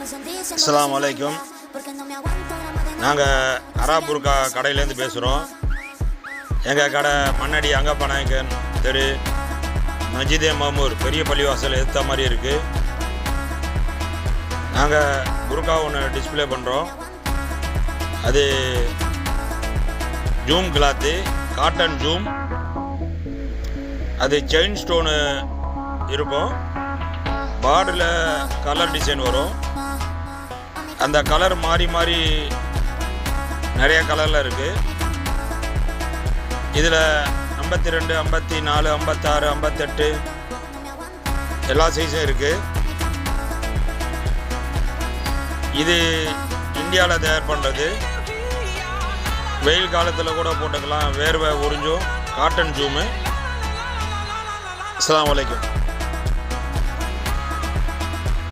அஸ்ஸலாமு அலைக்கும். நாங்கள் அராபுர்கா கடையிலேருந்து பேசுகிறோம். எங்கள் கடை மண்ணடி அங்கப்பநாயக்கன் தெரு, மஜிதே மாமூர் பெரிய பள்ளிவாசல் எதிர்த்த மாதிரி இருக்குது. நாங்கள் புர்கா ஒன்று டிஸ்பிளே பண்ணுறோம். அது ஜூம் கிளாத்து, காட்டன் ஜூம். அது செயின் ஸ்டோனு இருக்கும். பார்டரில் கலர் டிசைன் வரும். அந்த கலர் மாறி மாறி நிறைய கலரில் இருக்குது. இதில் 52, 54, 56, 58 எல்லா சைஸும் இருக்குது. இது இந்தியாவில் தயார் பண்ணுறது. வெயில் காலத்தில் கூட போட்டுக்கலாம். வேர்வை உறிஞ்சும். Cotton zoom. அஸ்ஸலாமு அலைக்கும்.